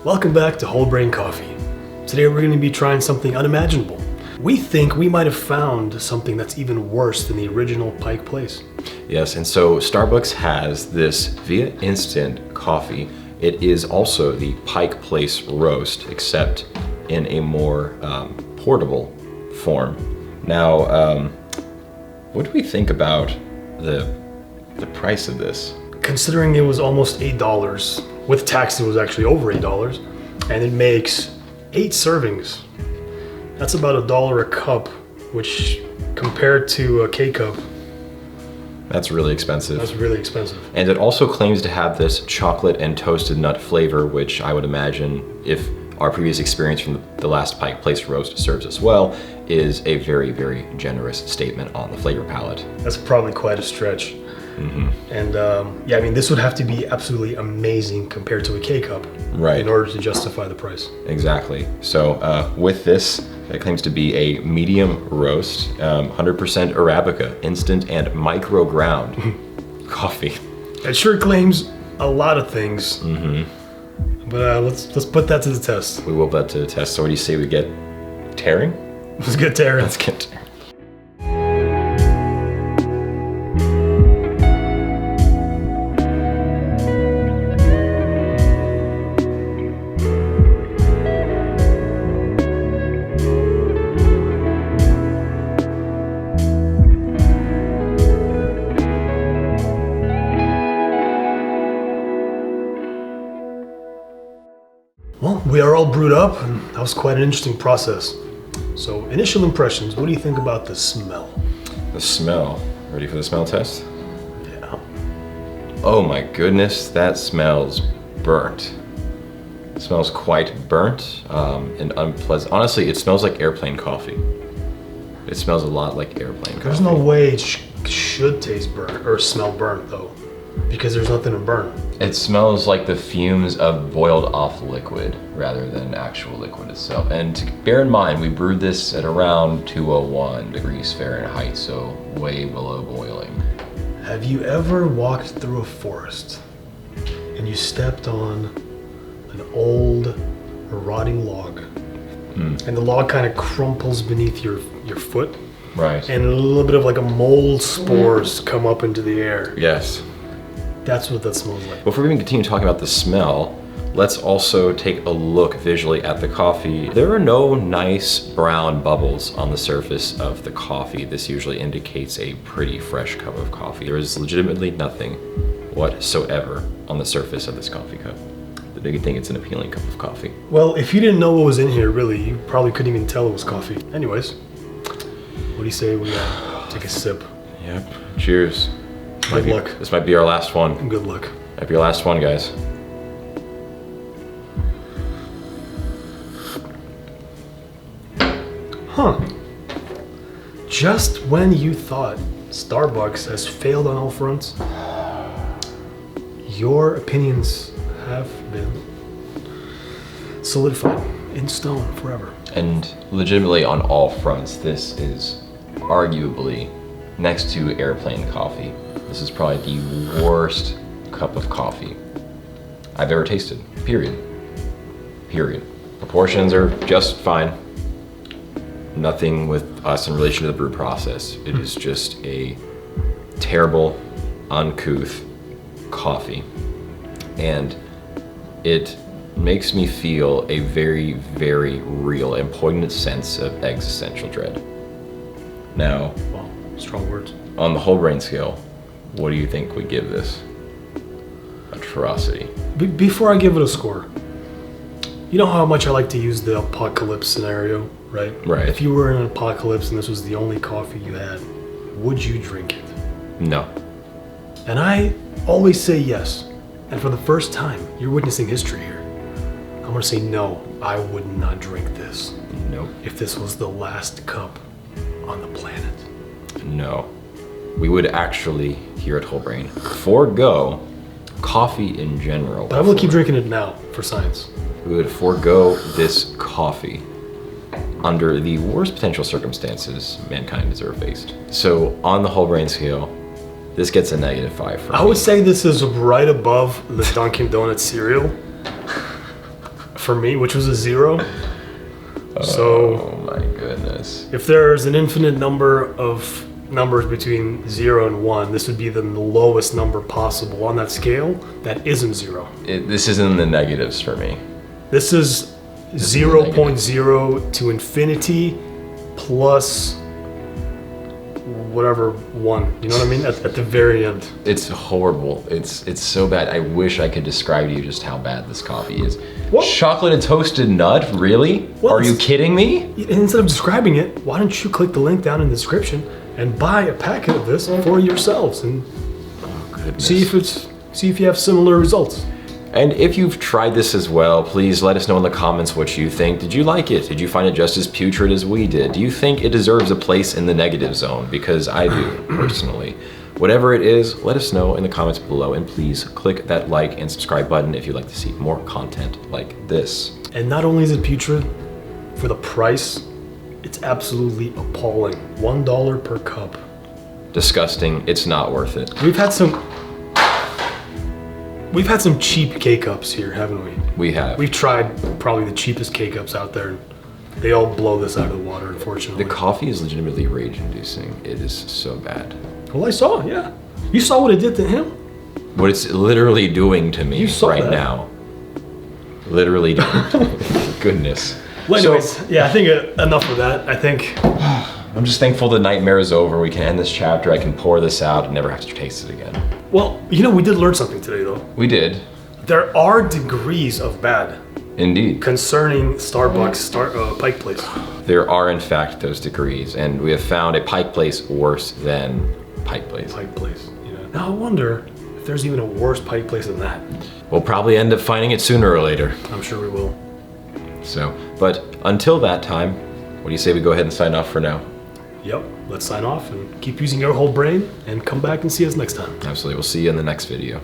Welcome back to Whole Brain Coffee. Today we're going to be trying something unimaginable. We think we might have found something that's even worse than the original Pike place. Yes, and so Starbucks has this via instant coffee. It is also the Pike Place roast, except in a more portable form. Now, what do we think about the price of this? Considering it was almost $8, with tax it was actually over $8, and it makes 8 servings. That's about $1 a cup, which compared to a K-cup, That's really expensive. that's really expensive. And it also claims to have this chocolate and toasted nut flavor, which I would imagine, if our previous experience from the last Pike Place roast serves us well, is a very, very generous statement on the flavor palette. That's probably quite a stretch. And yeah, I mean, this would have to be absolutely amazing compared to a K-cup, Right. in order to justify the price. Exactly. So with this, it claims to be a medium roast, 100% Arabica, instant and micro ground coffee. It sure claims a lot of things, but let's put that to the test. We will put that to the test. So what do you say we get tearing? Let's get Tara. Let's get tearing. Well, we are all brewed up, and that was quite an interesting process. So, initial impressions, what do you think about the smell? The smell. Ready for the smell test? Yeah. Oh my goodness, that smells burnt. It smells quite burnt and unpleasant. Honestly, it smells like airplane coffee. It smells a lot like airplane There's coffee. no way it should taste burnt or smell burnt, though, because there's nothing to burn. It smells like the fumes of boiled off liquid rather than actual liquid itself. And to bear in mind, we brewed this at around 201 degrees Fahrenheit, so way below boiling. Have you ever walked through a forest and you stepped on an old, rotting log, and the log kind of crumples beneath your foot, Right. and a little bit of like a mold spores come up into the air? Yes. That's what that smells like. Before we even continue talking about the smell, let's also take a look visually at the coffee. There are no nice brown bubbles on the surface of the coffee. This usually indicates a pretty fresh cup of coffee. There is legitimately nothing whatsoever on the surface of this coffee cup. The big thing, it's an appealing cup of coffee. Well, if you didn't know what was in here, really, you probably couldn't even tell it was coffee. Anyways, what do you say we take a sip? Yep. Cheers. Good luck. This might be our last one. Good luck. Might be our last one, guys. Huh. Just when you thought Starbucks has failed on all fronts, your opinions have been solidified in stone forever. And legitimately on all fronts, this is arguably, next to airplane coffee, this is probably the worst cup of coffee I've ever tasted, period. Period. Proportions are just fine. Nothing with us in relation to the brew process. It is just a terrible, uncouth coffee. And it makes me feel a very, very real and poignant sense of existential dread. Now, Well, strong words. on the whole brain scale, what do you think we give this atrocity? Before I give it a score, you know how much I like to use the apocalypse scenario, right? Right. If you were in an apocalypse and this was the only coffee you had, would you drink it? No. And I always say yes. And for the first time, you're witnessing history here. I'm gonna say no, I would not drink this Nope. if this was the last cup on the planet. No. We would actually, here at Whole Brain, forego coffee in general. But I will keep drinking it now for science. We would forego this coffee under the worst potential circumstances mankind has ever faced. So on the whole brain scale, this gets a -5 for me. I would say this is right above the Dunkin' Donuts cereal. for me, which was a 0. Oh my goodness. If there's an infinite number of numbers between 0 and 1, this would be the lowest number possible on that scale that isn't 0. This is in the negatives for me. This is 0.0 to infinity plus whatever 1. You know what I mean? At the very end. It's horrible. It's so bad. I wish I could describe to you just how bad this coffee is. What? Chocolate and toasted nut? Really? Well, Are you kidding me? And instead of describing it, why don't you click the link down in the description and buy a packet of this for yourselves and Oh goodness. see if you have similar results. And if you've tried this as well, please let us know in the comments what you think. Did you like it? Did you find it just as putrid as we did? Do you think it deserves a place in the negative zone? Because I do, personally. Whatever it is, let us know in the comments below, and please click that like and subscribe button if you'd like to see more content like this. And not only is it putrid, for the price, it's absolutely appalling. $1 per cup. Disgusting. It's not worth it. We've had some cheap K-Cups here, haven't we? We have. We've tried probably the cheapest K-Cups out there. And they all blow this out of the water, unfortunately. The coffee is legitimately rage-inducing. It is so bad. Well, I saw, yeah. You saw what it did to him? What it's literally doing to me You saw right that. now. Literally doing it to me. Goodness. Well, anyways, So, yeah, I think enough of that. I think I'm just thankful the nightmare is over. We can end this chapter. I can pour this out and never have to taste it again. well, we did learn something today, though. We did. There are degrees of bad Indeed. concerning Starbucks Pike Place. There are, in fact, those degrees, and we have found a Pike Place worse than Pike Place. Pike Place. Now I wonder if there's even a worse Pike Place than that. We'll probably end up finding it sooner or later. I'm sure we will. So, but until that time, what do you say we go ahead and sign off for now? Yep. Let's sign off and keep using your whole brain and come back and see us next time. Absolutely. We'll see you in the next video.